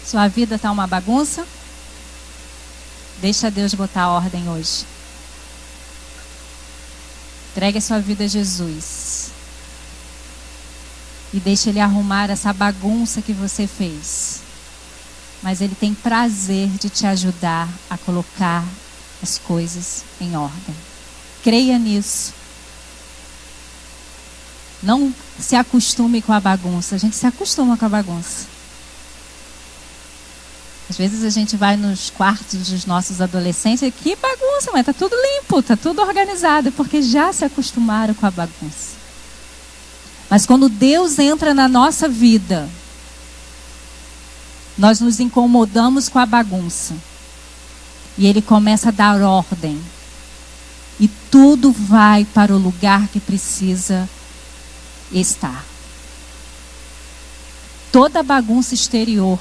Sua vida está uma bagunça? Deixa Deus botar ordem hoje. Entregue a sua vida a Jesus. E deixa Ele arrumar essa bagunça que você fez. Mas Ele tem prazer de te ajudar a colocar as coisas em ordem. Creia nisso. Não se acostume com a bagunça. A gente se acostuma com a bagunça. Às vezes a gente vai nos quartos dos nossos adolescentes e que bagunça, mas tá tudo limpo, tá tudo organizado, porque já se acostumaram com a bagunça. Mas quando Deus entra na nossa vida, nós nos incomodamos com a bagunça. E Ele começa a dar ordem. E tudo vai para o lugar que precisa estar. Toda bagunça exterior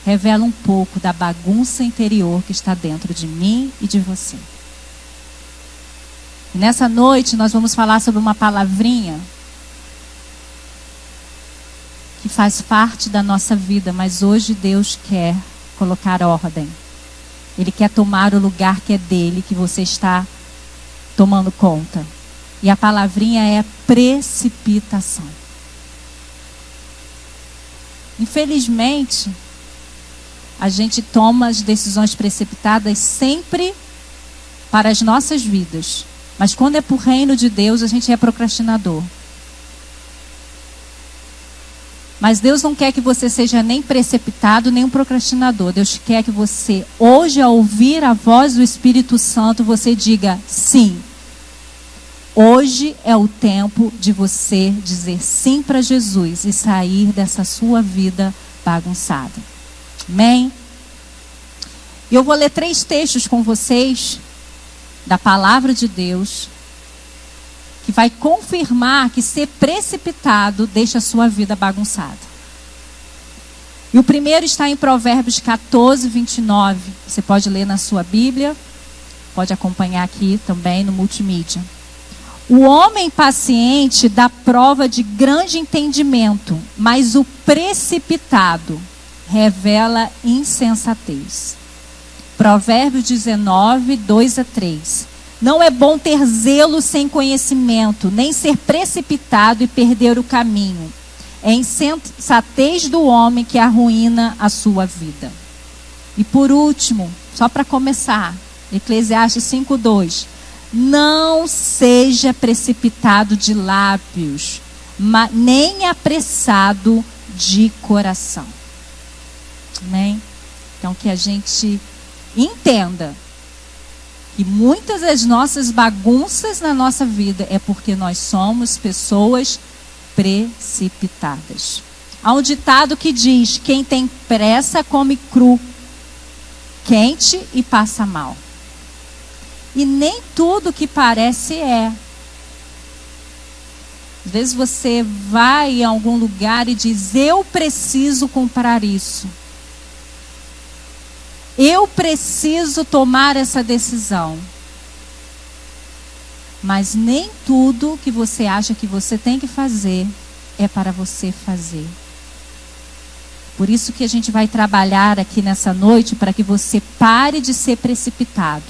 revela um pouco da bagunça interior que está dentro de mim e de você. E nessa noite nós vamos falar sobre uma palavrinha que faz parte da nossa vida, mas hoje Deus quer colocar ordem. Ele quer tomar o lugar que é dele, que você está tomando conta. E a palavrinha é precipitação. Infelizmente, a gente toma as decisões precipitadas sempre para as nossas vidas. Mas quando é para o reino de Deus, a gente é procrastinador. Mas Deus não quer que você seja nem precipitado, nem um procrastinador. Deus quer que você, hoje, ao ouvir a voz do Espírito Santo, você diga sim. Hoje é o tempo de você dizer sim para Jesus e sair dessa sua vida bagunçada. Amém? E eu vou ler 3 textos com vocês da palavra de Deus que vai confirmar que ser precipitado deixa a sua vida bagunçada. E o primeiro está em Provérbios 14, 29. Você pode ler na sua Bíblia, pode acompanhar aqui também no multimídia. O homem paciente dá prova de grande entendimento, mas o precipitado revela insensatez. Provérbios 19, 2 a 3. Não é bom ter zelo sem conhecimento, nem ser precipitado e perder o caminho. É insensatez do homem que arruína a sua vida. E por último, só para começar, Eclesiastes 5, 2. Não seja precipitado de lábios, nem apressado de coração. Amém? Então que a gente entenda que muitas das nossas bagunças na nossa vida é porque nós somos pessoas precipitadas. Há um ditado que diz: quem tem pressa come cru, quente e passa mal. E nem tudo que parece é. Às vezes você vai em algum lugar e diz: eu preciso comprar isso. Eu preciso tomar essa decisão. Mas nem tudo que você acha que você tem que fazer é para você fazer. Por isso que a gente vai trabalhar aqui nessa noite para que você pare de ser precipitado.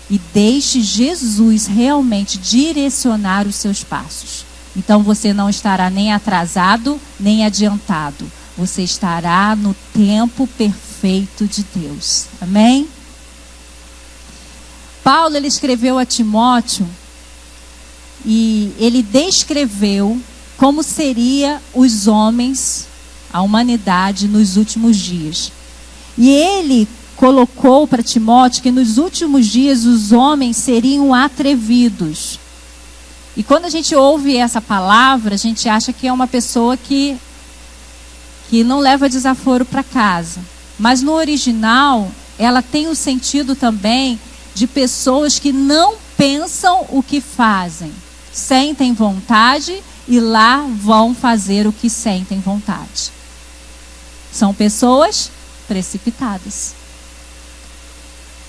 E deixe Jesus realmente direcionar os seus passos. Então você não estará nem atrasado, nem adiantado. Você estará no tempo perfeito de Deus. Amém? Paulo, ele escreveu a Timóteo e ele descreveu como seria os homens, a humanidade nos últimos dias. E ele colocou para Timóteo que nos últimos dias os homens seriam atrevidos. E quando a gente ouve essa palavra, a gente acha que é uma pessoa que não leva desaforo para casa. Mas no original, ela tem o sentido também de pessoas que não pensam o que fazem. Sentem vontade e lá vão fazer o que sentem vontade. São pessoas precipitadas.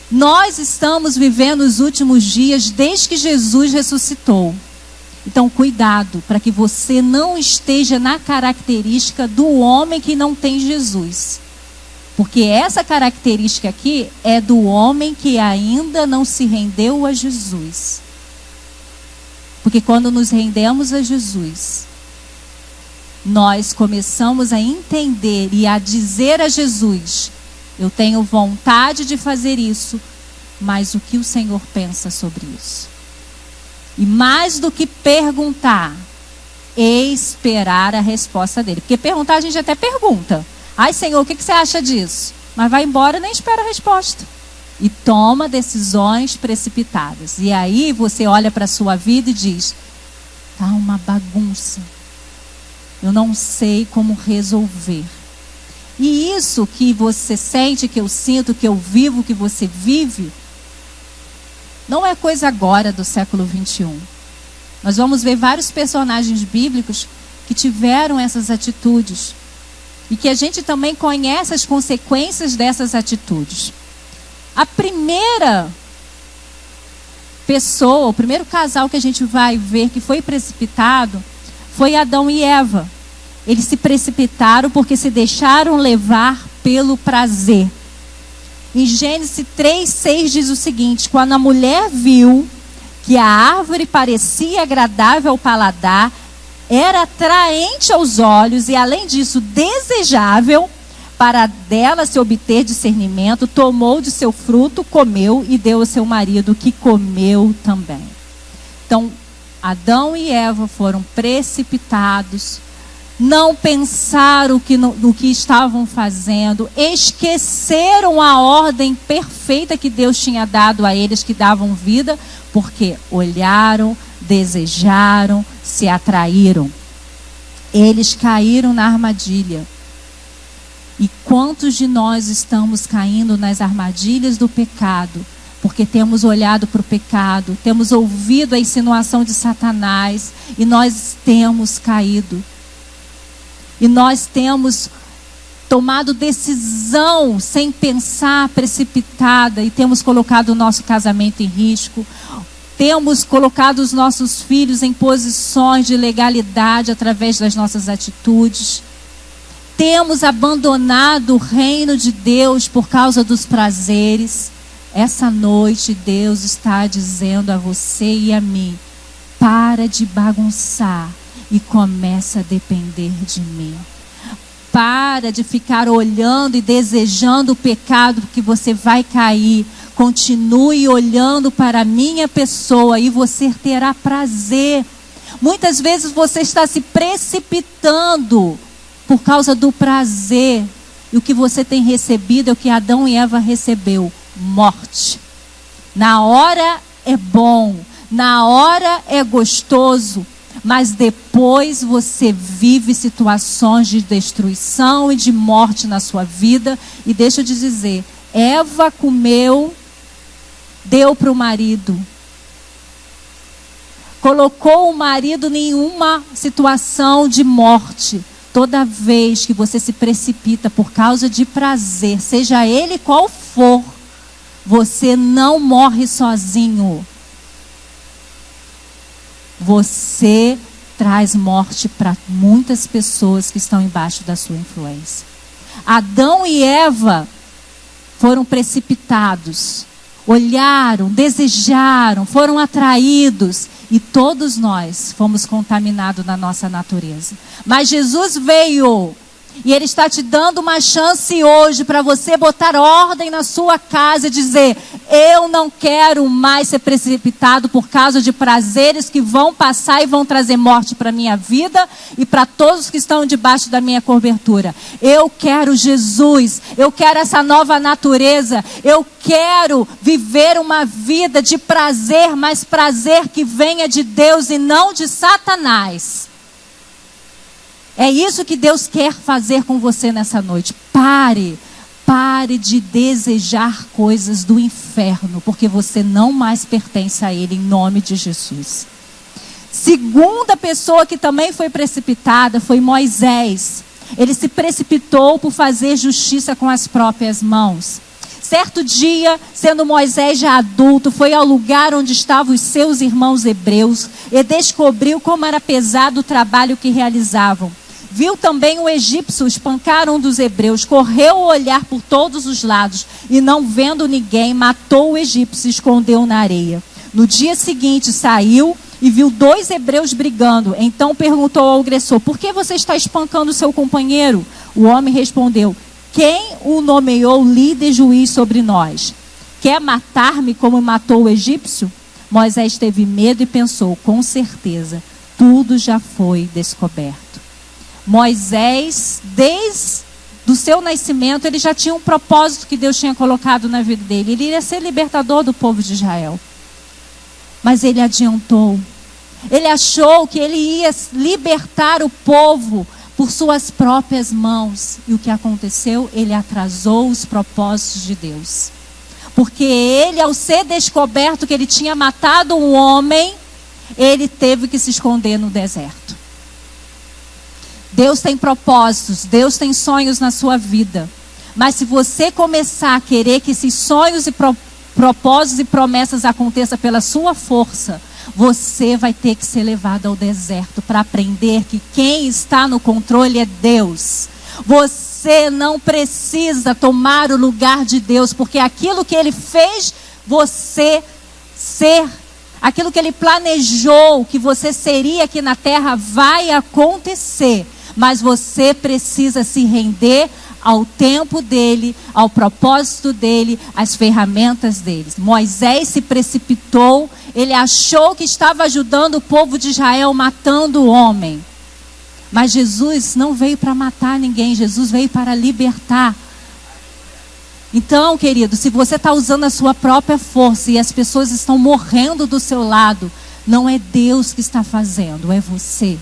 Nós estamos vivendo os últimos dias desde que Jesus ressuscitou. Então, cuidado, para que você não esteja na característica do homem que não tem Jesus. Porque essa característica aqui é do homem que ainda não se rendeu a Jesus. Porque quando nos rendemos a Jesus, nós começamos a entender e a dizer a Jesus: eu tenho vontade de fazer isso, mas o que o Senhor pensa sobre isso? E mais do que perguntar, esperar a resposta dele. Porque perguntar a gente até pergunta. Ai, Senhor, o que você acha disso? Mas vai embora e nem espera a resposta. E toma decisões precipitadas. E aí você olha para a sua vida e diz: tá uma bagunça. Eu não sei como resolver. E isso que você sente, que eu sinto, que eu vivo, que você vive, não é coisa agora do século 21. Nós vamos ver vários personagens bíblicos que tiveram essas atitudes. E que a gente também conhece as consequências dessas atitudes. A primeira pessoa, o primeiro casal que a gente vai ver que foi precipitado, foi Adão e Eva. Eles se precipitaram porque se deixaram levar pelo prazer. Em Gênesis 3:6 diz o seguinte: quando a mulher viu que a árvore parecia agradável ao paladar, era atraente aos olhos e, além disso, desejável, para dela se obter discernimento, tomou de seu fruto, comeu e deu ao seu marido, que comeu também. Então, Adão e Eva foram precipitados, não pensaram no que estavam fazendo, esqueceram a ordem perfeita que Deus tinha dado a eles, que davam vida, porque olharam, desejaram, se atraíram. Eles caíram na armadilha. E quantos de nós estamos caindo nas armadilhas do pecado? Porque temos olhado para o pecado, temos ouvido a insinuação de Satanás e nós temos caído. E nós temos tomado decisão sem pensar, precipitada, e temos colocado o nosso casamento em risco. Temos colocado os nossos filhos em posições de legalidade através das nossas atitudes. Temos abandonado o reino de Deus por causa dos prazeres. Essa noite Deus está dizendo a você e a mim: para de bagunçar e começa a depender de mim. Para de ficar olhando e desejando o pecado, porque você vai cair. Continue olhando para a minha pessoa e você terá prazer. Muitas vezes você está se precipitando por causa do prazer. E o que você tem recebido é o que Adão e Eva recebeu: morte. Na hora é bom, na hora é gostoso, mas depois você vive situações de destruição e de morte na sua vida. E deixa eu te dizer, Eva comeu, deu para o marido, colocou o marido em uma situação de morte. Toda vez que você se precipita por causa de prazer, seja ele qual for, você não morre sozinho. Você traz morte para muitas pessoas que estão embaixo da sua influência. Adão e Eva foram precipitados, olharam, desejaram, foram atraídos, e todos nós fomos contaminados na nossa natureza. Mas Jesus veio, e Ele está te dando uma chance hoje para você botar ordem na sua casa e dizer: eu não quero mais ser precipitado por causa de prazeres que vão passar e vão trazer morte para a minha vida e para todos que estão debaixo da minha cobertura. Eu quero Jesus, eu quero essa nova natureza, eu quero viver uma vida de prazer, mas prazer que venha de Deus e não de Satanás. É isso que Deus quer fazer com você nessa noite. Pare de desejar coisas do inferno, porque você não mais pertence a Ele, em nome de Jesus. Segunda pessoa que também foi precipitada foi Moisés. Ele se precipitou por fazer justiça com as próprias mãos. Certo dia, sendo Moisés já adulto, foi ao lugar onde estavam os seus irmãos hebreus e descobriu como era pesado o trabalho que realizavam. Viu também o egípcio espancar um dos hebreus, correu a olhar por todos os lados e, não vendo ninguém, matou o egípcio e se escondeu na areia. No dia seguinte saiu e viu 2 hebreus brigando. Então perguntou ao agressor: por que você está espancando seu companheiro? O homem respondeu: quem o nomeou líder e juiz sobre nós? Quer matar-me como matou o egípcio? Moisés teve medo e pensou: com certeza, tudo já foi descoberto. Moisés, desde o seu nascimento, ele já tinha um propósito que Deus tinha colocado na vida dele. Ele iria ser libertador do povo de Israel. Mas ele adiantou. Ele achou que ele ia libertar o povo por suas próprias mãos. E o que aconteceu? Ele atrasou os propósitos de Deus. Porque ele, ao ser descoberto que ele tinha matado um homem, ele teve que se esconder no deserto. Deus tem propósitos, Deus tem sonhos na sua vida. Mas se você começar a querer que esses sonhos e propósitos e promessas aconteçam pela sua força, você vai ter que ser levado ao deserto para aprender que quem está no controle é Deus. Você não precisa tomar o lugar de Deus, porque aquilo que Ele fez você ser, aquilo que Ele planejou que você seria aqui na terra, vai acontecer. Mas você precisa se render ao tempo dele, ao propósito dele, às ferramentas dele. Moisés se precipitou, ele achou que estava ajudando o povo de Israel matando o homem. Mas Jesus não veio para matar ninguém, Jesus veio para libertar. Então, querido, se você está usando a sua própria força e as pessoas estão morrendo do seu lado, não é Deus que está fazendo, é você.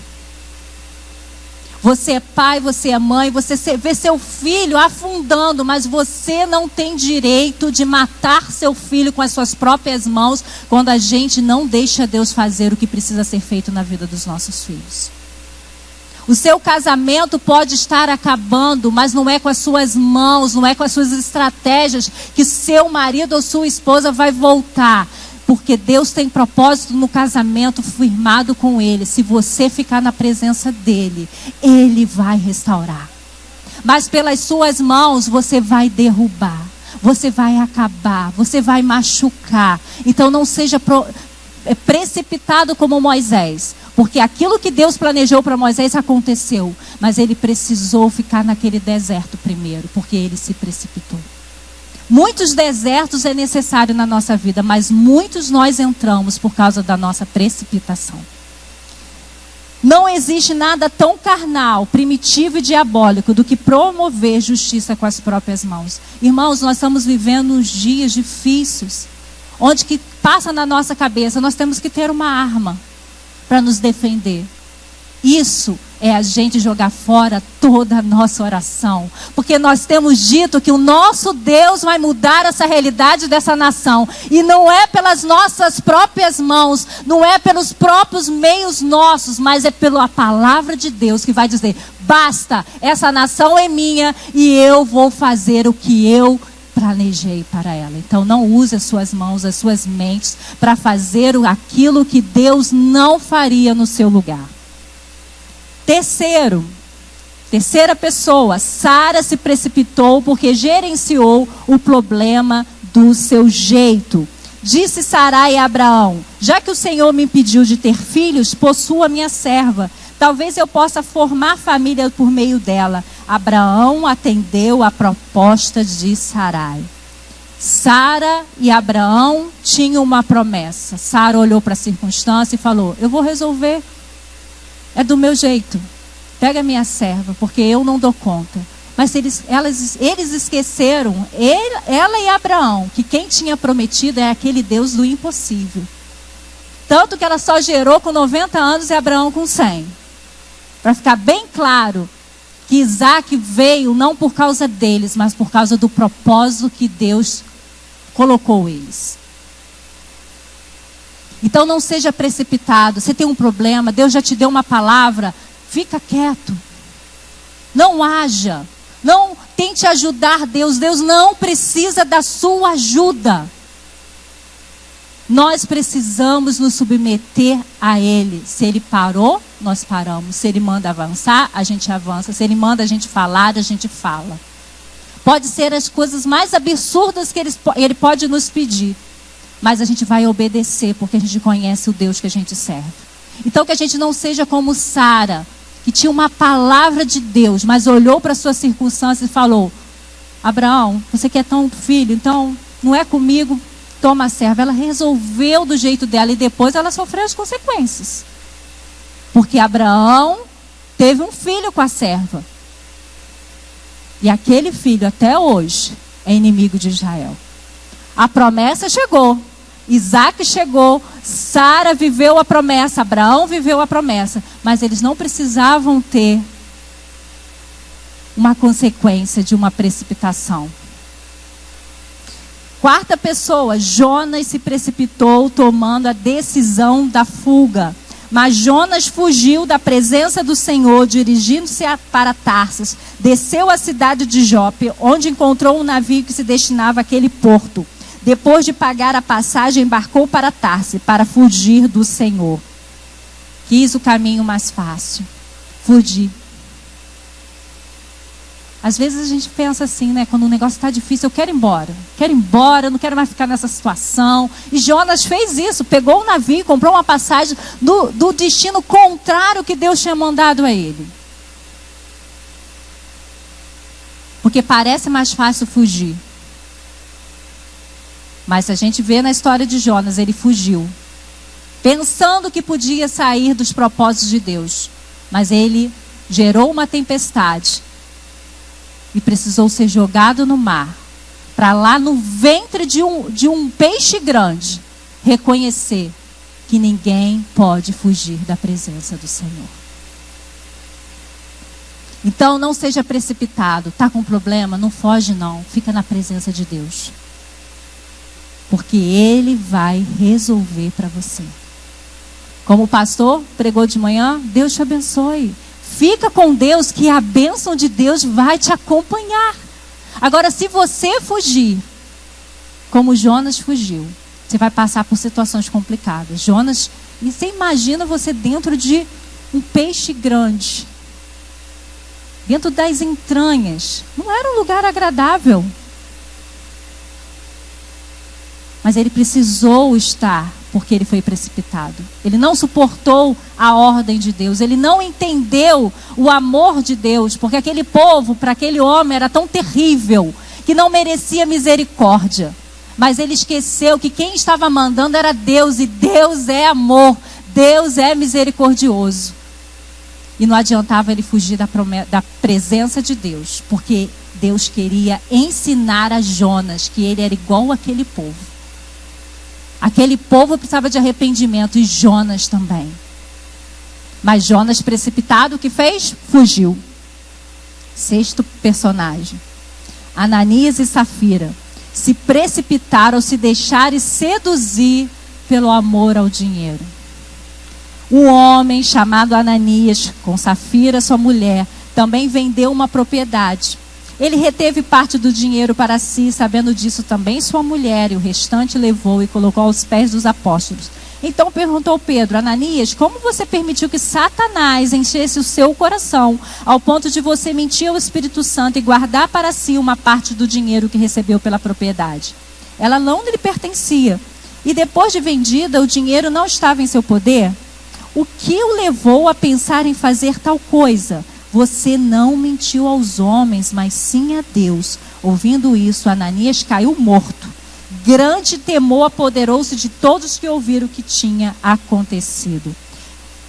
Você é pai, você é mãe, você vê seu filho afundando, mas você não tem direito de matar seu filho com as suas próprias mãos quando a gente não deixa Deus fazer o que precisa ser feito na vida dos nossos filhos. O seu casamento pode estar acabando, mas não é com as suas mãos, não é com as suas estratégias que seu marido ou sua esposa vai voltar. Porque Deus tem propósito no casamento firmado com Ele. Se você ficar na presença dEle, Ele vai restaurar. Mas pelas suas mãos você vai derrubar, você vai acabar, você vai machucar. Então não seja precipitado como Moisés. Porque aquilo que Deus planejou para Moisés aconteceu. Mas ele precisou ficar naquele deserto primeiro, porque ele se precipitou. Muitos desertos é necessário na nossa vida, mas muitos nós entramos por causa da nossa precipitação. Não existe nada tão carnal, primitivo e diabólico do que promover justiça com as próprias mãos. Irmãos, nós estamos vivendo uns dias difíceis, onde que passa na nossa cabeça, nós temos que ter uma arma para nos defender. Isso é a gente jogar fora toda a nossa oração. Porque nós temos dito que o nosso Deus vai mudar essa realidade dessa nação. E não é pelas nossas próprias mãos, não é pelos próprios meios nossos, mas é pela palavra de Deus que vai dizer: basta, essa nação é minha e eu vou fazer o que eu planejei para ela. Então não use as suas mãos, as suas mentes para fazer aquilo que Deus não faria no seu lugar. Terceira pessoa, Sara se precipitou porque gerenciou o problema do seu jeito. Disse Sarai a Abraão: já que o Senhor me impediu de ter filhos, possua minha serva. Talvez eu possa formar família por meio dela. Abraão atendeu a proposta de Sarai. Sara e Abraão tinham uma promessa. Sara olhou para a circunstância e falou: eu vou resolver. É do meu jeito. Pega minha serva, porque eu não dou conta. Mas eles esqueceram, ela e Abraão, que quem tinha prometido é aquele Deus do impossível. Tanto que ela só gerou com 90 anos e Abraão com 100. Para ficar bem claro que Isaac veio não por causa deles, mas por causa do propósito que Deus colocou eles. Então não seja precipitado. Você tem um problema, Deus já te deu uma palavra, fica quieto. Não haja. Não tente ajudar Deus. Deus não precisa da sua ajuda. Nós precisamos nos submeter a Ele. Se Ele parou, nós paramos. Se Ele manda avançar, a gente avança. Se Ele manda a gente falar, a gente fala. Pode ser as coisas mais absurdas que Ele pode nos pedir. Mas a gente vai obedecer, porque a gente conhece o Deus que a gente serve. Então que a gente não seja como Sara, que tinha uma palavra de Deus, mas olhou para a sua circunstância e falou: Abraão, você quer tão filho, então não é comigo, toma a serva. Ela resolveu do jeito dela e depois ela sofreu as consequências. Porque Abraão teve um filho com a serva. E aquele filho até hoje é inimigo de Israel. A promessa chegou. Isaac chegou, Sara viveu a promessa, Abraão viveu a promessa. Mas eles não precisavam ter uma consequência de uma precipitação. Quarta pessoa, Jonas se precipitou tomando a decisão da fuga. Mas Jonas fugiu da presença do Senhor, dirigindo-se para Tarsis. Desceu à cidade de Jope, onde encontrou um navio que se destinava àquele porto. Depois de pagar a passagem, embarcou para Tarsis, para fugir do Senhor. Quis o caminho mais fácil, fugir. Às vezes a gente pensa assim, né? Quando o negócio está difícil, eu quero ir embora. Quero ir embora, eu não quero mais ficar nessa situação. E Jonas fez isso, pegou um navio, comprou uma passagem do destino contrário que Deus tinha mandado a ele. Porque parece mais fácil fugir. Mas a gente vê na história de Jonas, ele fugiu. Pensando que podia sair dos propósitos de Deus. Mas ele gerou uma tempestade. E precisou ser jogado no mar. Para lá no ventre de um peixe grande. Reconhecer que ninguém pode fugir da presença do Senhor. Então não seja precipitado. Está com problema? Não foge não. Fica na presença de Deus. Porque Ele vai resolver para você. Como o pastor pregou de manhã, Deus te abençoe. Fica com Deus, que a bênção de Deus vai te acompanhar. Agora, se você fugir, como Jonas fugiu, você vai passar por situações complicadas. Jonas, e você imagina você dentro de um peixe grande, dentro das entranhas. Não era um lugar agradável. Mas ele precisou estar, porque ele foi precipitado. Ele não suportou a ordem de Deus. Ele não entendeu o amor de Deus. Porque aquele povo, para aquele homem, era tão terrível, que não merecia misericórdia. Mas ele esqueceu que quem estava mandando era Deus. E Deus é amor. Deus é misericordioso. E não adiantava ele fugir da presença de Deus. Porque Deus queria ensinar a Jonas que ele era igual àquele povo. Aquele povo precisava de arrependimento e Jonas também. Mas Jonas, precipitado, o que fez? Fugiu. Sexto personagem. Ananias e Safira se precipitaram ao se deixarem seduzir pelo amor ao dinheiro. Um homem chamado Ananias, com Safira, sua mulher, também vendeu uma propriedade. Ele reteve parte do dinheiro para si, sabendo disso também sua mulher, e o restante levou e colocou aos pés dos apóstolos. Então perguntou Pedro: Ananias, como você permitiu que Satanás enchesse o seu coração, ao ponto de você mentir ao Espírito Santo e guardar para si uma parte do dinheiro que recebeu pela propriedade? Ela não lhe pertencia. E depois de vendida, o dinheiro não estava em seu poder? O que o levou a pensar em fazer tal coisa? Você não mentiu aos homens, mas sim a Deus. Ouvindo isso, Ananias caiu morto. Grande temor apoderou-se de todos que ouviram o que tinha acontecido.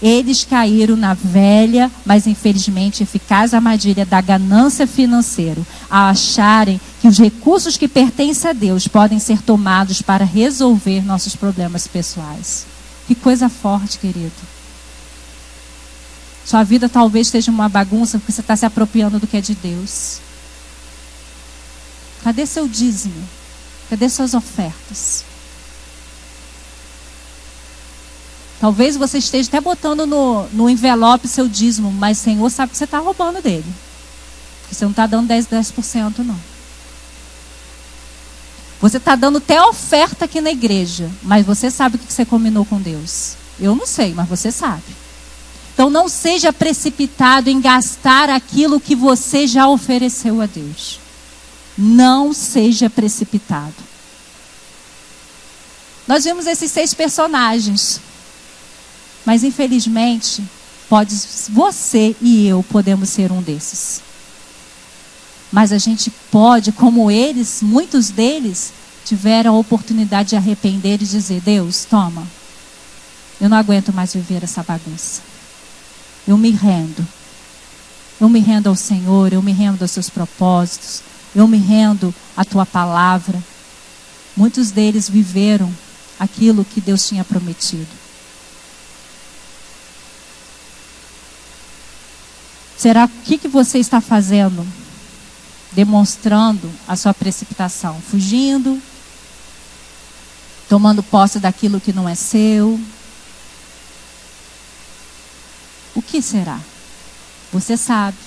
Eles caíram na velha, mas infelizmente eficaz armadilha da ganância financeira, a acharem que os recursos que pertencem a Deus podem ser tomados para resolver nossos problemas pessoais. Que coisa forte, querido. Sua vida talvez esteja uma bagunça porque você está se apropriando do que é de Deus. Cadê seu dízimo? Cadê suas ofertas? Talvez você esteja até botando no envelope seu dízimo, mas o Senhor sabe que você está roubando dele. Você não está dando 10%, não. Você está dando até oferta aqui na igreja, mas você sabe o que você combinou com Deus. Eu não sei, mas você sabe. Então não seja precipitado em gastar aquilo que você já ofereceu a Deus. Não seja precipitado. Nós vimos esses 6 personagens, mas infelizmente, você e eu podemos ser um desses. Mas a gente pode, como eles, muitos deles, tiveram a oportunidade de arrepender e dizer: Deus, toma, eu não aguento mais viver essa bagunça. Eu me rendo. Eu me rendo ao Senhor, eu me rendo aos seus propósitos, eu me rendo à tua palavra. Muitos deles viveram aquilo que Deus tinha prometido. Será que você está fazendo? Demonstrando a sua precipitação, fugindo, tomando posse daquilo que não é seu. O que será? Você sabe.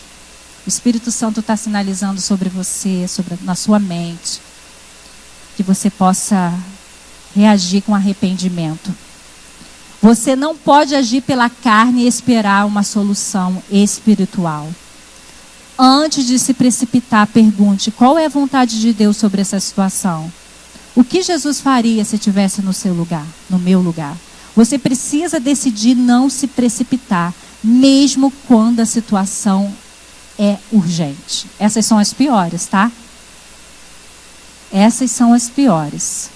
O Espírito Santo está sinalizando sobre você, na sua mente, que você possa reagir com arrependimento. Você não pode agir pela carne e esperar uma solução espiritual. Antes de se precipitar, pergunte: qual é a vontade de Deus sobre essa situação? O que Jesus faria se estivesse no seu lugar, no meu lugar? Você precisa decidir não se precipitar, mesmo quando a situação é urgente. Essas são as piores, tá? Essas são as piores.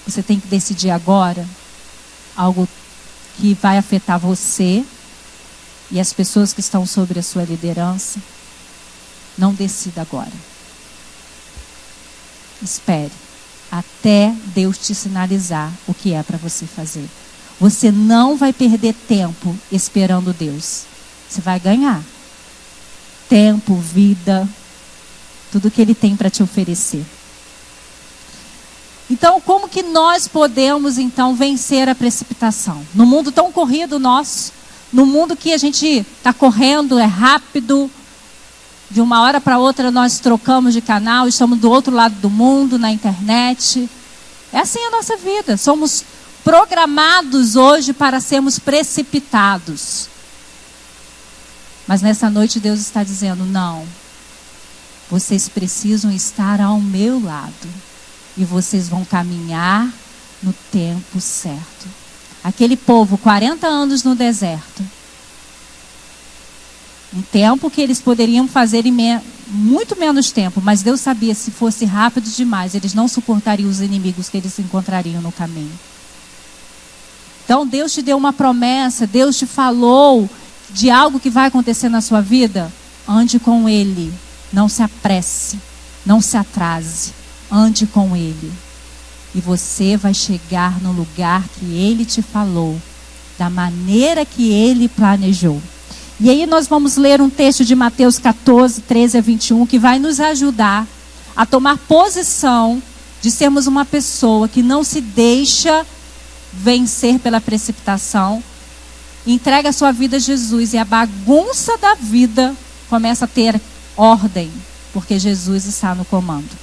Você tem que decidir agora algo que vai afetar você e as pessoas que estão sobre a sua liderança. Não decida agora. Espere até Deus te sinalizar o que é para você fazer. Você não vai perder tempo esperando Deus. Você vai ganhar tempo, vida, tudo que Ele tem para te oferecer. Então, como que nós podemos, então, vencer a precipitação? No mundo tão corrido nosso, no mundo que a gente está correndo, é rápido, de uma hora para outra nós trocamos de canal, estamos do outro lado do mundo, na internet. É assim a nossa vida. Somos programados hoje para sermos precipitados. Mas nessa noite Deus está dizendo: não, vocês precisam estar ao meu lado. E vocês vão caminhar no tempo certo. Aquele povo, 40 anos no deserto. Um tempo que eles poderiam fazer em muito menos tempo. Mas Deus sabia, se fosse rápido demais, eles não suportariam os inimigos que eles encontrariam no caminho. Então Deus te deu uma promessa, Deus te falou de algo que vai acontecer na sua vida. Ande com Ele. Não se apresse, não se atrase. Ande com Ele. E você vai chegar no lugar que Ele te falou, da maneira que Ele planejou. E aí nós vamos ler um texto de Mateus 14, 13 a 21, que vai nos ajudar a tomar posição de sermos uma pessoa que não se deixa vencer pela precipitação, entrega a sua vida a Jesus, e a bagunça da vida começa a ter ordem, porque Jesus está no comando.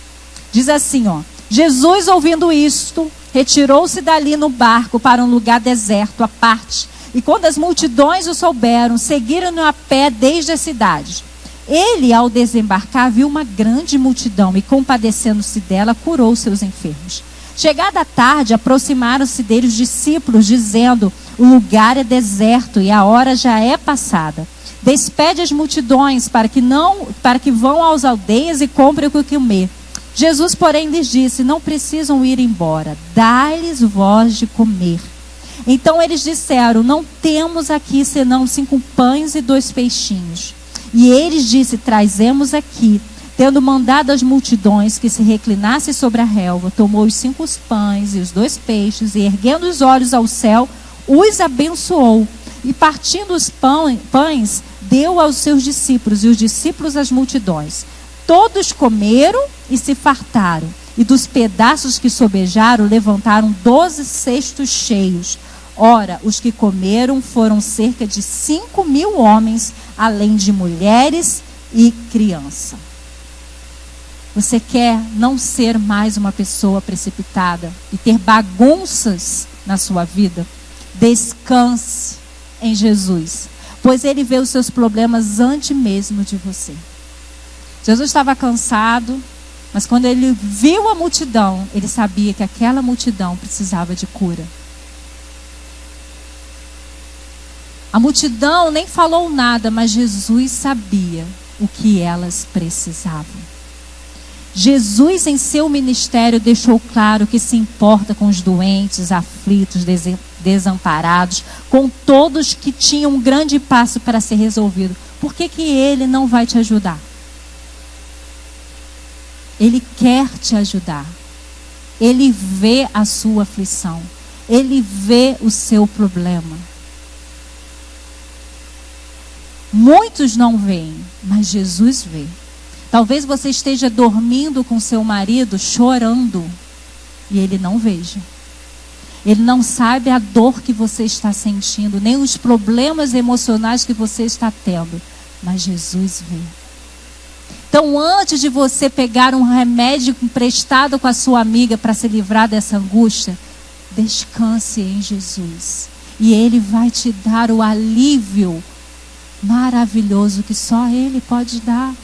Diz assim, Jesus, ouvindo isto, retirou-se dali no barco para um lugar deserto, à parte. E quando as multidões o souberam, seguiram-no a pé desde a cidade. Ele, ao desembarcar, viu uma grande multidão e, compadecendo-se dela, curou seus enfermos. Chegada a tarde, aproximaram-se dele os discípulos, dizendo: o lugar é deserto e a hora já é passada. Despede as multidões para que vão às aldeias e comprem o que comer. Jesus, porém, lhes disse: não precisam ir embora, dai-lhes vós de comer. Então eles disseram: não temos aqui senão 5 pães e 2 peixinhos. E eles disse: trazemos aqui. Tendo mandado as multidões que se reclinassem sobre a relva, tomou os 5 pães e os 2 peixes, e erguendo os olhos ao céu, os abençoou. E partindo os pães, deu aos seus discípulos, e os discípulos às multidões. Todos comeram e se fartaram, e dos pedaços que sobejaram levantaram 12 cestos cheios. Ora, os que comeram foram cerca de 5.000 homens, além de mulheres e criança. Você quer não ser mais uma pessoa precipitada e ter bagunças na sua vida? Descanse em Jesus, pois Ele vê os seus problemas antes mesmo de você. Jesus estava cansado, mas quando Ele viu a multidão, Ele sabia que aquela multidão precisava de cura. A multidão nem falou nada, mas Jesus sabia o que elas precisavam. Jesus, em seu ministério, deixou claro que se importa com os doentes, aflitos, desamparados, com todos que tinham um grande passo para ser resolvido. Por que Ele não vai te ajudar? Ele quer te ajudar. Ele vê a sua aflição. Ele vê o seu problema. Muitos não veem, mas Jesus vê. Talvez você esteja dormindo com seu marido, chorando, e ele não veja. Ele não sabe a dor que você está sentindo, nem os problemas emocionais que você está tendo, mas Jesus vê. Então, antes de você pegar um remédio emprestado com a sua amiga para se livrar dessa angústia, descanse em Jesus. E Ele vai te dar o alívio maravilhoso que só Ele pode dar.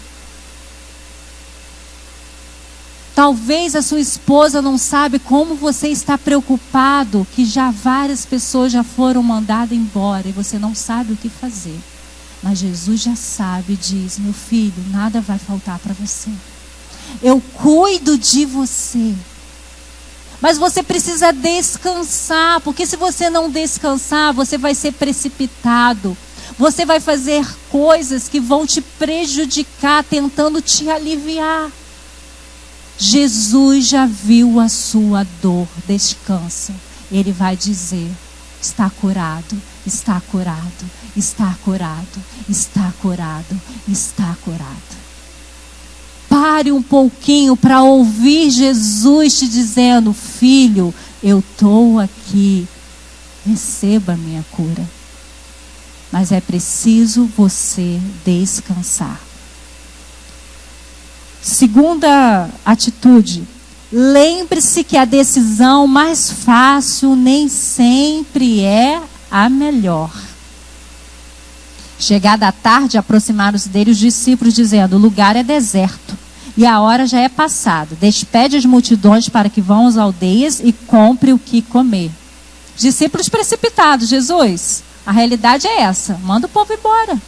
Talvez a sua esposa não sabe como você está preocupado, que já várias pessoas já foram mandadas embora e você não sabe o que fazer. Mas Jesus já sabe e diz: meu filho, nada vai faltar para você. Eu cuido de você. Mas você precisa descansar, porque se você não descansar, você vai ser precipitado. Você vai fazer coisas que vão te prejudicar, tentando te aliviar. Jesus já viu a sua dor, descansa. Ele vai dizer: está curado, está curado, está curado, está curado, está curado. Pare um pouquinho para ouvir Jesus te dizendo: filho, eu estou aqui, receba a minha cura. Mas é preciso você descansar. Segunda atitude, lembre-se que a decisão mais fácil nem sempre é a melhor. Chegada a tarde, aproximaram-se dele os discípulos, dizendo: o lugar é deserto e a hora já é passada. Despede as multidões para que vão às aldeias e compre o que comer. Os discípulos precipitados: Jesus, a realidade é essa, manda o povo embora.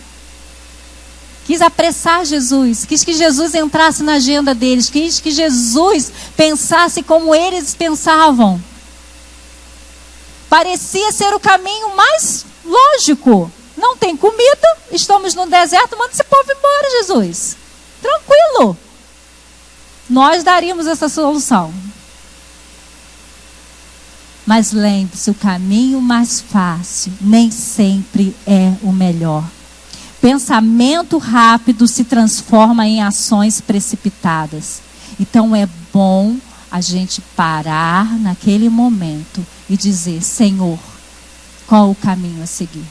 Quis apressar Jesus, quis que Jesus entrasse na agenda deles, quis que Jesus pensasse como eles pensavam. Parecia ser o caminho mais lógico. Não tem comida, estamos no deserto, manda esse povo embora, Jesus. Tranquilo. Nós daríamos essa solução. Mas lembre-se, o caminho mais fácil nem sempre é o melhor. Pensamento rápido se transforma em ações precipitadas. Então é bom a gente parar naquele momento e dizer: Senhor, qual o caminho a seguir?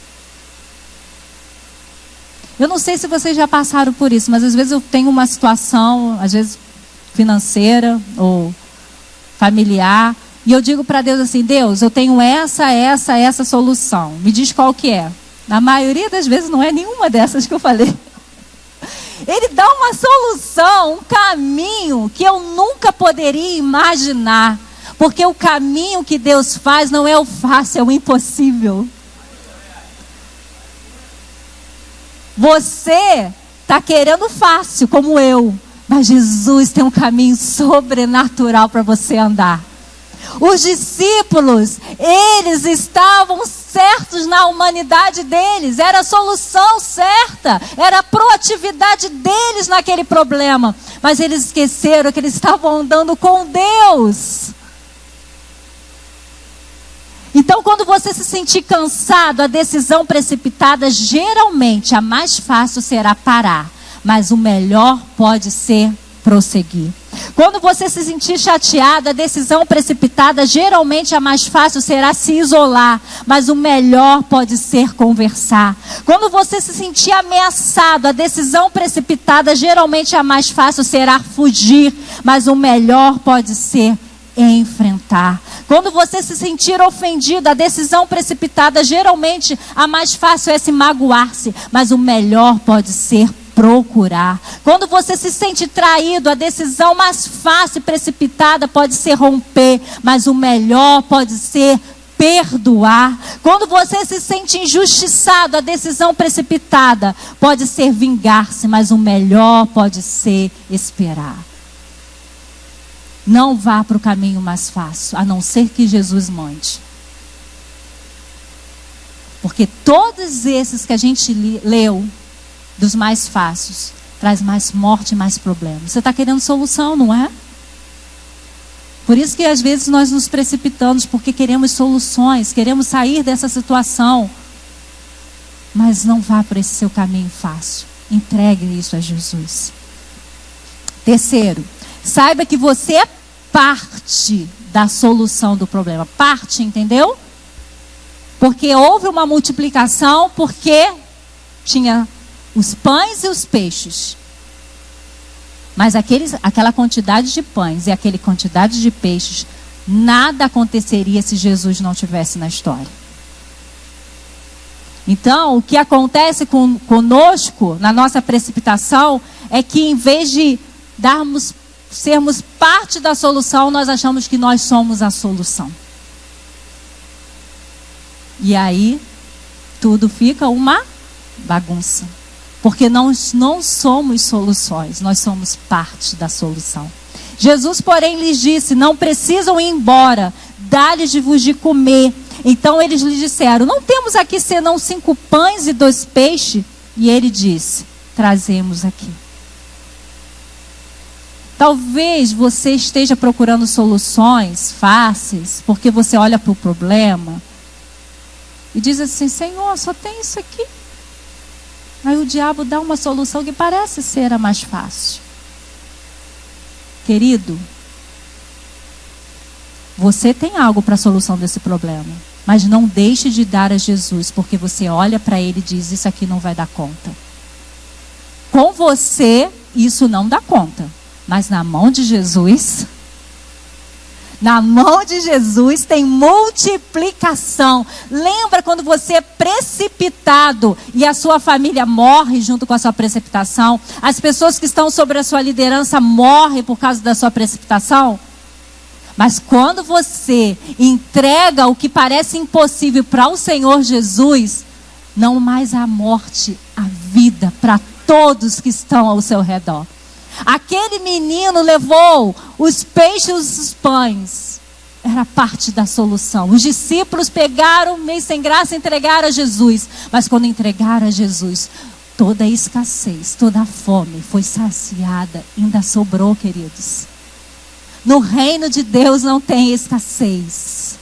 Eu não sei se vocês já passaram por isso, mas às vezes eu tenho uma situação, às vezes financeira ou familiar, e eu digo para Deus assim: Deus, eu tenho essa solução, me diz qual que é. Na maioria das vezes não é nenhuma dessas que eu falei. Ele dá uma solução, um caminho que eu nunca poderia imaginar. Porque o caminho que Deus faz não é o fácil, é o impossível. Você está querendo fácil, como eu. Mas Jesus tem um caminho sobrenatural para você andar. Os discípulos, eles estavam certos na humanidade deles. Era a solução certa. Era a proatividade deles naquele problema. Mas eles esqueceram que eles estavam andando com Deus. Então, quando você se sentir cansado, a decisão precipitada, geralmente a mais fácil será parar. Mas o melhor pode ser prosseguir. Quando você se sentir chateado, a decisão precipitada, geralmente a mais fácil será se isolar, mas o melhor pode ser conversar. Quando você se sentir ameaçado, a decisão precipitada, geralmente a mais fácil será fugir, mas o melhor pode ser enfrentar. Quando você se sentir ofendido, a decisão precipitada, geralmente a mais fácil é se magoar-se, mas o melhor pode ser procurar. Quando você se sente traído, a decisão mais fácil e precipitada pode ser romper, mas o melhor pode ser perdoar. Quando você se sente injustiçado, a decisão precipitada pode ser vingar-se, mas o melhor pode ser esperar. Não vá para o caminho mais fácil, a não ser que Jesus mande. Porque todos esses que a gente leu, dos mais fáceis, traz mais morte e mais problemas. Você está querendo solução, não é? Por isso que às vezes nós nos precipitamos, porque queremos soluções, queremos sair dessa situação. Mas não vá por esse seu caminho fácil. Entregue isso a Jesus. Terceiro, saiba que você é parte da solução do problema. Parte, entendeu? Porque houve uma multiplicação, porque tinha os pães e os peixes. Mas aquela quantidade de pães e aquela quantidade de peixes, nada aconteceria se Jesus não estivesse na história. Então, o que acontece conosco, na nossa precipitação, é que em vez de sermos parte da solução, nós achamos que nós somos a solução. E aí, tudo fica uma bagunça. Porque nós não somos soluções, nós somos parte da solução. Jesus, porém, lhes disse: não precisam ir embora, dá-lhes de vos de comer. Então eles lhe disseram: não temos aqui senão 5 pães e 2 peixes. E ele disse: trazemos aqui. Talvez você esteja procurando soluções fáceis, porque você olha para o problema e diz assim: Senhor, só tem isso aqui. Aí o diabo dá uma solução que parece ser a mais fácil. Querido, você tem algo para a solução desse problema, mas não deixe de dar a Jesus, porque você olha para ele e diz: isso aqui não vai dar conta. Com você, isso não dá conta, mas na mão de Jesus... Na mão de Jesus tem multiplicação. Lembra quando você é precipitado e a sua família morre junto com a sua precipitação? As pessoas que estão sobre a sua liderança morrem por causa da sua precipitação? Mas quando você entrega o que parece impossível para o Senhor Jesus, não mais há morte, há vida para todos que estão ao seu redor. Aquele menino levou os peixes e os pães. Era parte da solução. Os discípulos pegaram, meio sem graça, entregaram a Jesus. Mas quando entregaram a Jesus, toda a escassez, toda a fome foi saciada. Ainda sobrou, queridos. No reino de Deus não tem escassez.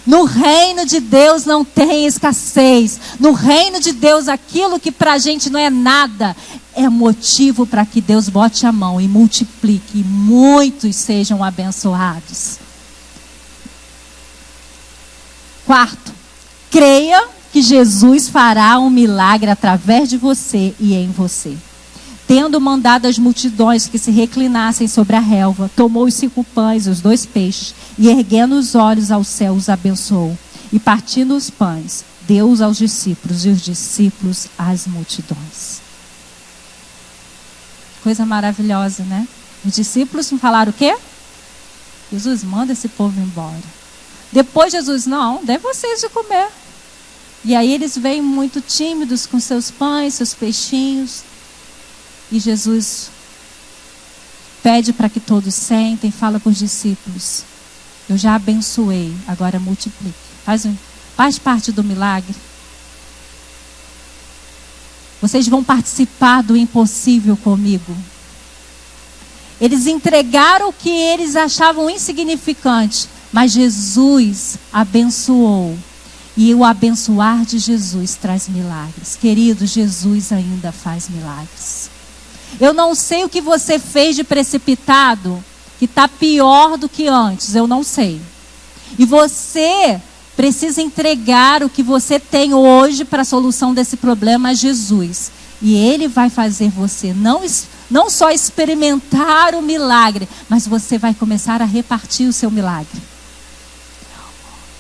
No reino de Deus não tem escassez. No reino de Deus, aquilo que para a gente não é nada, é motivo para que Deus bote a mão e multiplique, e muitos sejam abençoados. Quarto, creia que Jesus fará um milagre através de você e em você. Tendo mandado as multidões que se reclinassem sobre a relva, tomou os 5 pães e os 2 peixes, e erguendo os olhos ao céu, os abençoou. E partindo os pães, deu-os aos discípulos, e os discípulos às multidões. Coisa maravilhosa, né? Os discípulos falaram o quê? Jesus, manda esse povo embora. Depois Jesus: não, dê vocês de comer. E aí eles vêm muito tímidos com seus pães, seus peixinhos. E Jesus pede para que todos sentem, fala para os discípulos: eu já abençoei, agora multiplique. Faz parte do milagre. Vocês vão participar do impossível comigo. Eles entregaram o que eles achavam insignificante, mas Jesus abençoou. E o abençoar de Jesus traz milagres. Querido, Jesus ainda faz milagres. Eu não sei o que você fez de precipitado, que está pior do que antes, eu não sei. E você precisa entregar o que você tem hoje para a solução desse problema a Jesus. E Ele vai fazer você não só experimentar o milagre, mas você vai começar a repartir o seu milagre.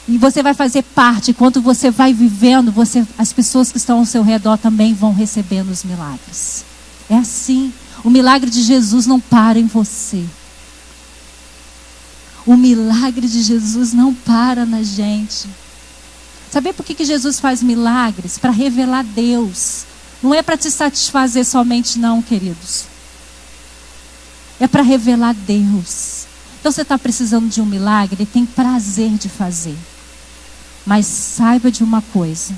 E você vai fazer parte. Enquanto você vai vivendo, as pessoas que estão ao seu redor também vão recebendo os milagres. É assim. O milagre de Jesus não para em você. O milagre de Jesus não para na gente. Sabe por que Jesus faz milagres? Para revelar Deus. Não é para te satisfazer somente não, queridos. É para revelar Deus. Então você está precisando de um milagre e tem prazer de fazer. Mas saiba de uma coisa.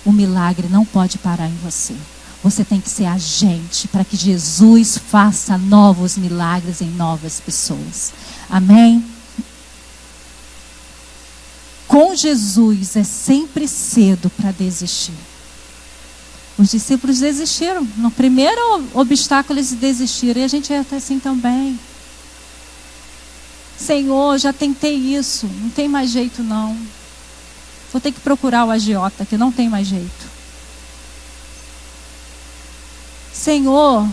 O milagre não pode parar em você. Você tem que ser agente para que Jesus faça novos milagres em novas pessoas. Amém? Com Jesus é sempre cedo para desistir. Os discípulos desistiram. No primeiro obstáculo eles desistiram. E a gente é até assim também. Senhor, já tentei isso. Não tem mais jeito não. Vou ter que procurar o agiota, que não tem mais jeito. Senhor,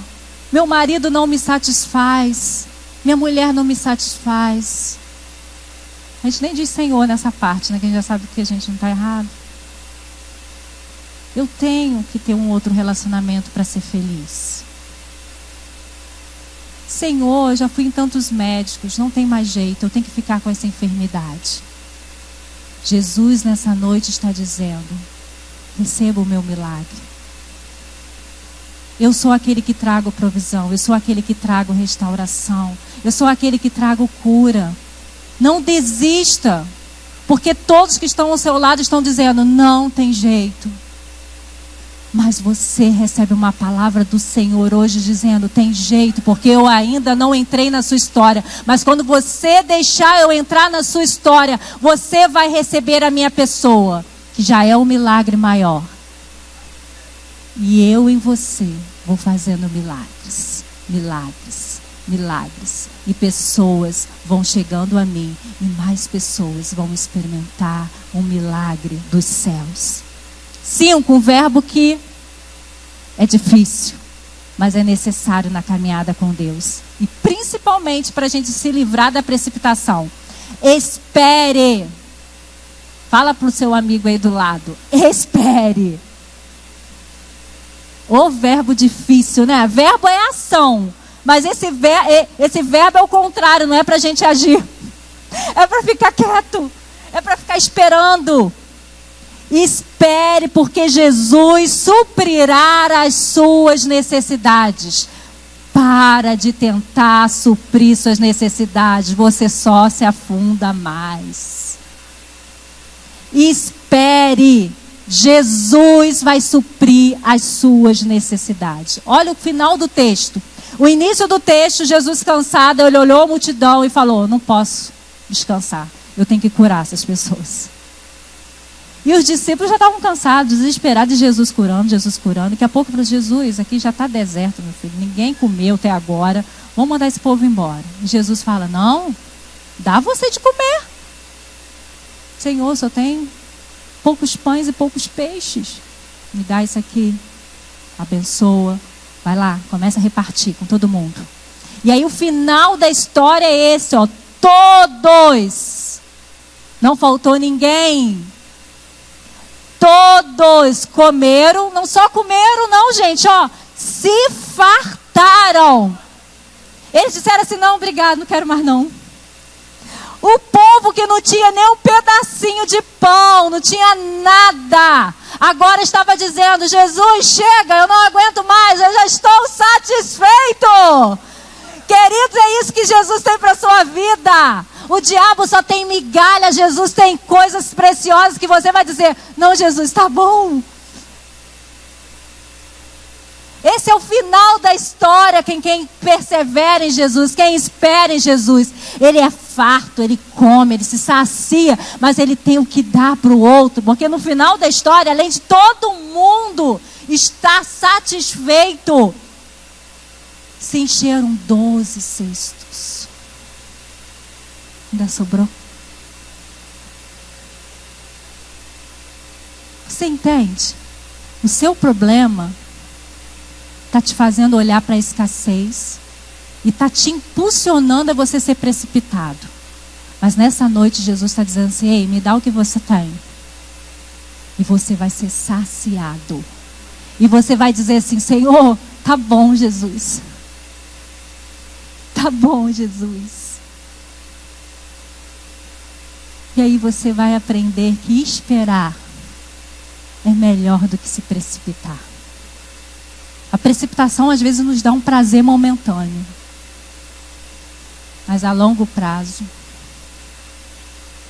meu marido não me satisfaz. Minha mulher não me satisfaz. A gente nem diz Senhor nessa parte, né? Que a gente já sabe que a gente não está errado. Eu tenho que ter um outro relacionamento para ser feliz. Senhor, já fui em tantos médicos, não tem mais jeito, eu tenho que ficar com essa enfermidade. Jesus nessa noite está dizendo: receba o meu milagre. Eu sou aquele que trago provisão, eu sou aquele que trago restauração, eu sou aquele que trago cura. Não desista, porque todos que estão ao seu lado estão dizendo: não tem jeito. Mas você recebe uma palavra do Senhor hoje dizendo: tem jeito, porque eu ainda não entrei na sua história. Mas quando você deixar eu entrar na sua história, você vai receber a minha pessoa, que já é um milagre maior. E eu em você vou fazendo milagres, milagres, milagres. E pessoas vão chegando a mim, e mais pessoas vão experimentar um milagre dos céus. 5, um verbo que é difícil, mas é necessário na caminhada com Deus. E principalmente para a gente se livrar da precipitação. Espere. Fala para o seu amigo aí do lado. Espere. O verbo difícil, né? Verbo é ação. Mas esse verbo é o contrário, não é para a gente agir. É para ficar quieto. É para ficar esperando. Espere, porque Jesus suprirá as suas necessidades. Para de tentar suprir suas necessidades, você só se afunda mais. Espere, Jesus vai suprir as suas necessidades. Olha o final do texto. O início do texto, Jesus cansado, ele olhou a multidão e falou: não posso descansar, eu tenho que curar essas pessoas. E os discípulos já estavam cansados, desesperados de Jesus curando. Daqui a pouco falou: Jesus, aqui já está deserto, meu filho. Ninguém comeu até agora. Vamos mandar esse povo embora. E Jesus fala: não, dá você de comer. Senhor, só tem poucos pães e poucos peixes. Me dá isso aqui. Abençoa. Vai lá, começa a repartir com todo mundo. E aí o final da história é esse, ó. Todos. Não faltou ninguém. Todos comeram, não só comeram não, gente, ó, se fartaram. Eles disseram assim: não, obrigado, não quero mais não. O povo que não tinha nem um pedacinho de pão, não tinha nada, agora estava dizendo: Jesus, chega, eu não aguento mais, eu já estou satisfeito. Queridos, é isso que Jesus tem para a sua vida. O diabo só tem migalha, Jesus tem coisas preciosas que você vai dizer: não, Jesus, está bom. Esse é o final da história. Quem persevera em Jesus, quem espera em Jesus, ele é farto, ele come, ele se sacia, mas ele tem o que dar para o outro, porque no final da história, além de todo mundo estar satisfeito, Se encheram 12 cestos. Ainda sobrou. Você entende? O seu problema está te fazendo olhar para a escassez e está te impulsionando a você ser precipitado. Mas nessa noite Jesus está dizendo assim: ei, me dá o que você tem. E você vai ser saciado. E você vai dizer assim: Senhor, tá bom, Jesus. Tá bom, Jesus. E aí você vai aprender que esperar é melhor do que se precipitar. A precipitação às vezes nos dá um prazer momentâneo. Mas a longo prazo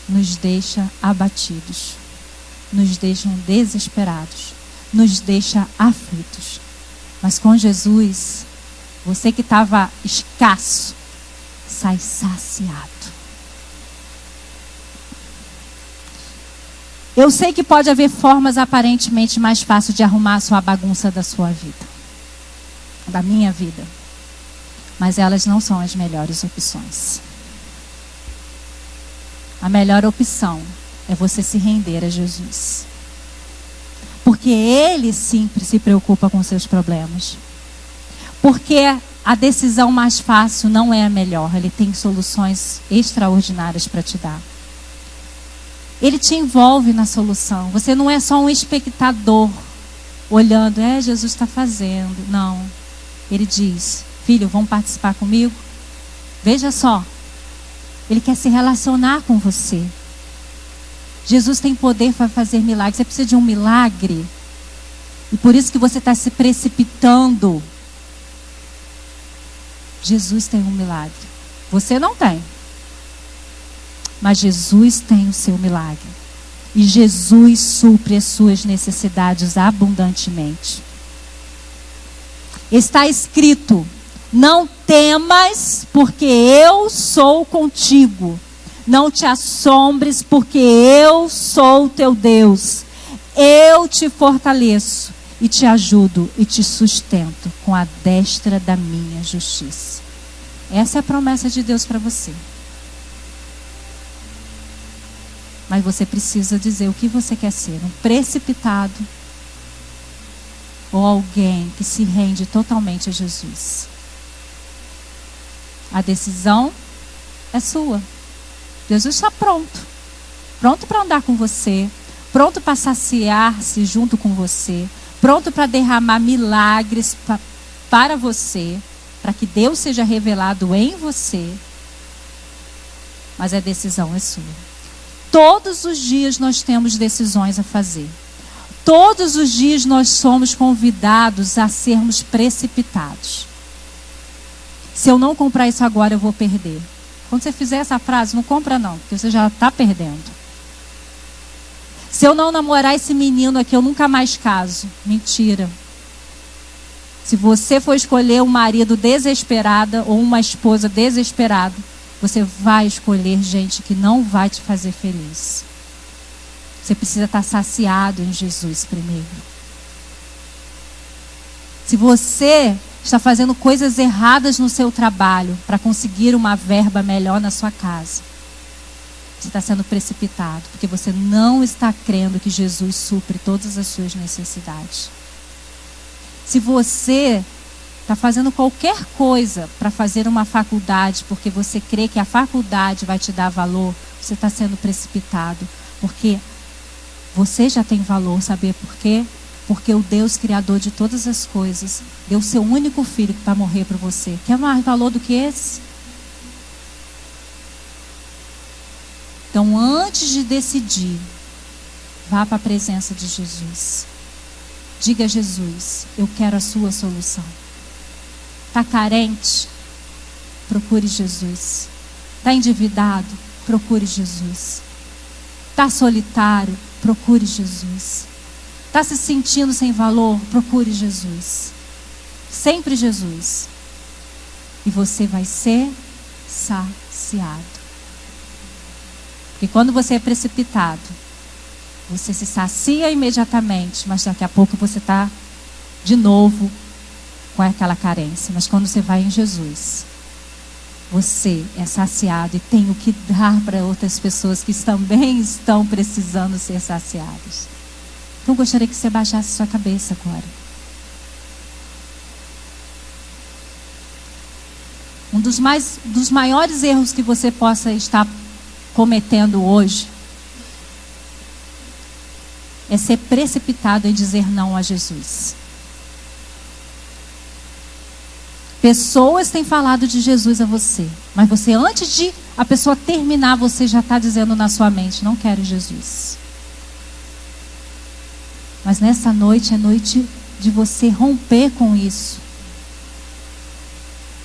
nos deixa abatidos, nos deixam desesperados, nos deixa aflitos. Mas com Jesus, você que estava escasso, sai saciado. Eu sei que pode haver formas aparentemente mais fáceis de arrumar a sua bagunça da sua vida, da minha vida. Mas elas não são as melhores opções. A melhor opção é você se render a Jesus. Porque Ele sempre se preocupa com seus problemas. Porque a decisão mais fácil não é a melhor. Ele tem soluções extraordinárias para te dar. Ele te envolve na solução. Você não é só um espectador olhando, Jesus está fazendo. Não. Ele diz: filho, vamos participar comigo? Veja só. Ele quer se relacionar com você. Jesus tem poder para fazer milagres. Você precisa de um milagre. E por isso que você está se precipitando. Jesus tem um milagre. Você não tem. Mas Jesus tem o seu milagre. E Jesus supre as suas necessidades abundantemente. Está escrito: não temas, porque eu sou contigo. Não te assombres, porque eu sou teu Deus. Eu te fortaleço e te ajudo e te sustento com a destra da minha justiça. Essa é a promessa de Deus para você. Mas você precisa dizer o que você quer ser: um precipitado ou alguém que se rende totalmente a Jesus. A decisão é sua. Jesus está pronto. Pronto para andar com você. Pronto para saciar-se junto com você. Pronto para derramar milagres para você. Para que Deus seja revelado em você. Mas a decisão é sua. Todos os dias nós temos decisões a fazer. Todos os dias nós somos convidados a sermos precipitados. Se eu não comprar isso agora, eu vou perder. Quando você fizer essa frase, não compra não, porque você já está perdendo. Se eu não namorar esse menino aqui, eu nunca mais caso. Mentira. Se você for escolher um marido desesperada ou uma esposa desesperada, você vai escolher gente que não vai te fazer feliz. Você precisa estar saciado em Jesus primeiro. Se você está fazendo coisas erradas no seu trabalho para conseguir uma verba melhor na sua casa, você está sendo precipitado, porque você não está crendo que Jesus supre todas as suas necessidades. Se você está fazendo qualquer coisa para fazer uma faculdade, porque você crê que a faculdade vai te dar valor, você está sendo precipitado, porque você já tem valor, saber por quê? Porque o Deus Criador de todas as coisas deu seu único filho para morrer por você. Quer mais valor do que esse? Então, antes de decidir, vá para a presença de Jesus. Diga a Jesus: eu quero a sua solução. Está carente? Procure Jesus. Está endividado? Procure Jesus. Está solitário? Procure Jesus. Está se sentindo sem valor? Procure Jesus. Sempre Jesus. E você vai ser saciado. Porque quando você é precipitado, você se sacia imediatamente, mas daqui a pouco você está de novo com aquela carência. Mas quando você vai em Jesus, você é saciado e tem o que dar para outras pessoas que também estão precisando ser saciadas. Então eu gostaria que você baixasse sua cabeça agora. Um dos maiores erros que você possa estar cometendo hoje é ser precipitado em dizer não a Jesus. Pessoas têm falado de Jesus a você, mas você, antes de a pessoa terminar, você já está dizendo na sua mente: não quero Jesus. Mas nessa noite é noite de você romper com isso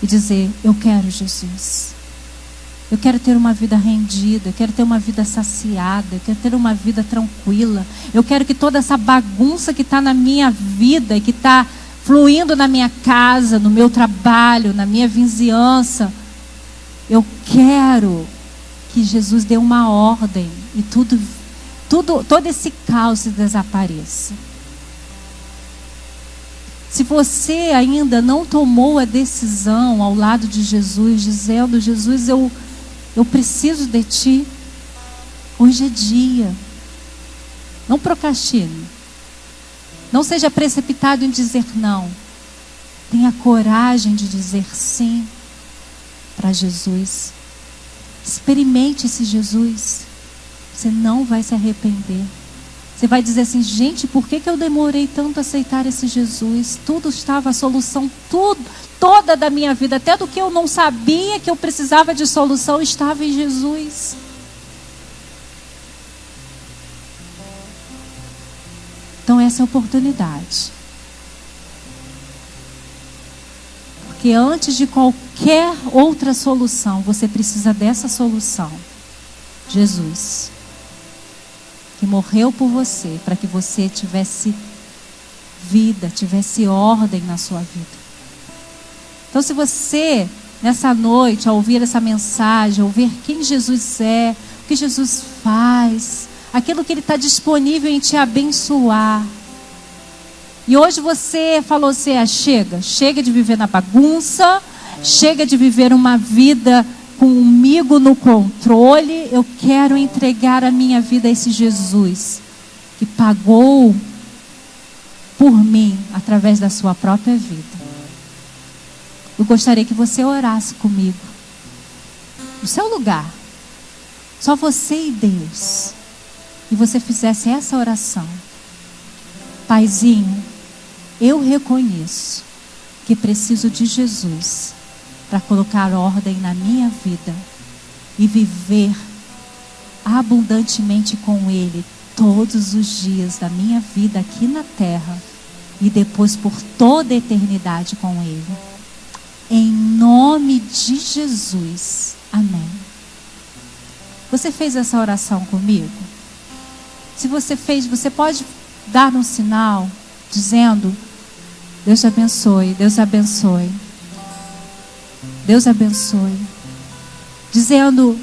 e dizer: eu quero Jesus. Eu quero ter uma vida rendida, eu quero ter uma vida saciada, eu quero ter uma vida tranquila. Eu quero que toda essa bagunça que está na minha vida e que está fluindo na minha casa, no meu trabalho, na minha vizinhança, eu quero que Jesus dê uma ordem e todo esse caos desapareça. Se você ainda não tomou a decisão ao lado de Jesus, dizendo: Jesus, eu preciso de ti, hoje é dia. Não procrastine. Não seja precipitado em dizer não. Tenha coragem de dizer sim para Jesus. Experimente esse Jesus. Você não vai se arrepender. Você vai dizer assim: gente, por que eu demorei tanto a aceitar esse Jesus? Tudo estava, a solução, toda da minha vida, até do que eu não sabia que eu precisava de solução, estava em Jesus. Então essa é a oportunidade. Porque antes de qualquer outra solução, você precisa dessa solução. Jesus, que morreu por você, para que você tivesse vida, tivesse ordem na sua vida. Então, se você, nessa noite, ao ouvir essa mensagem, ao ver quem Jesus é, o que Jesus faz, aquilo que Ele está disponível em te abençoar, e hoje você falou assim: chega de viver na bagunça, chega de viver uma vida comigo no controle, eu quero entregar a minha vida a esse Jesus, que pagou por mim, através da sua própria vida. Eu gostaria que você orasse comigo, no seu lugar, só você e Deus, e você fizesse essa oração: Paizinho, eu reconheço que preciso de Jesus para colocar ordem na minha vida e viver abundantemente com Ele todos os dias da minha vida aqui na terra e depois por toda a eternidade com Ele. Em nome de Jesus. Amém. Você fez essa oração comigo? Se você fez, você pode dar um sinal dizendo: Deus te abençoe, Deus abençoe. Deus abençoe. Dizendo: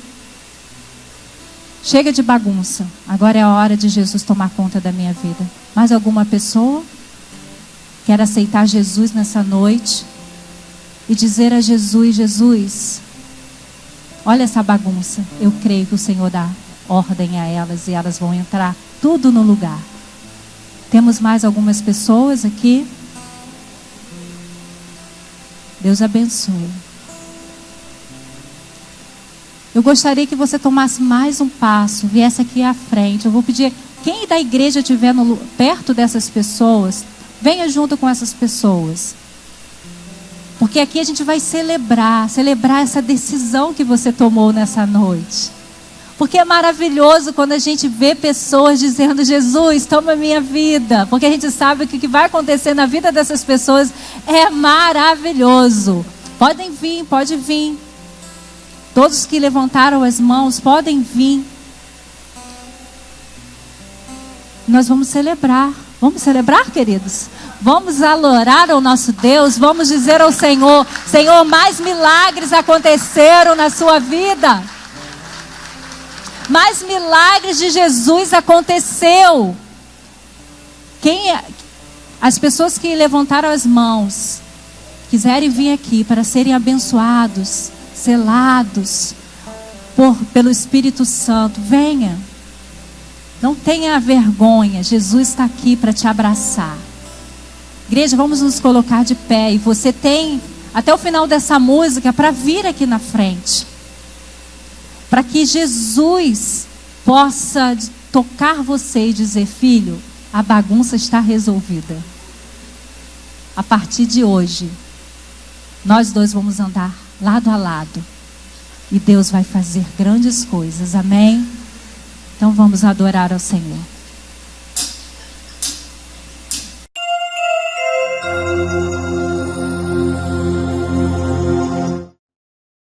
chega de bagunça, agora é a hora de Jesus tomar conta da minha vida. Mais alguma pessoa quer aceitar Jesus nessa noite e dizer a Jesus: Jesus, olha essa bagunça, eu creio que o Senhor dá ordem a elas e elas vão entrar tudo no lugar. Temos mais algumas pessoas aqui? Deus abençoe. Eu gostaria que você tomasse mais um passo, viesse aqui à frente. Eu vou pedir, quem da igreja estiver perto dessas pessoas, venha junto com essas pessoas. Porque aqui a gente vai celebrar essa decisão que você tomou nessa noite. Porque é maravilhoso quando a gente vê pessoas dizendo: Jesus, toma minha vida. Porque a gente sabe que o que vai acontecer na vida dessas pessoas é maravilhoso. Podem vir, pode vir. Todos que levantaram as mãos podem vir. Nós vamos celebrar. Vamos celebrar, queridos? Vamos adorar ao nosso Deus. Vamos dizer ao Senhor: Senhor, mais milagres aconteceram na sua vida. Mais milagres de Jesus aconteceu. As pessoas que levantaram as mãos, quiserem vir aqui para serem abençoados, selados pelo Espírito Santo, venha. Não tenha vergonha, Jesus está aqui para te abraçar. Igreja, vamos nos colocar de pé. E você tem até o final dessa música para vir aqui na frente, para que Jesus possa tocar você e dizer: filho, a bagunça está resolvida. A partir de hoje, nós dois vamos andar lado a lado. E Deus vai fazer grandes coisas. Amém? Então vamos adorar ao Senhor.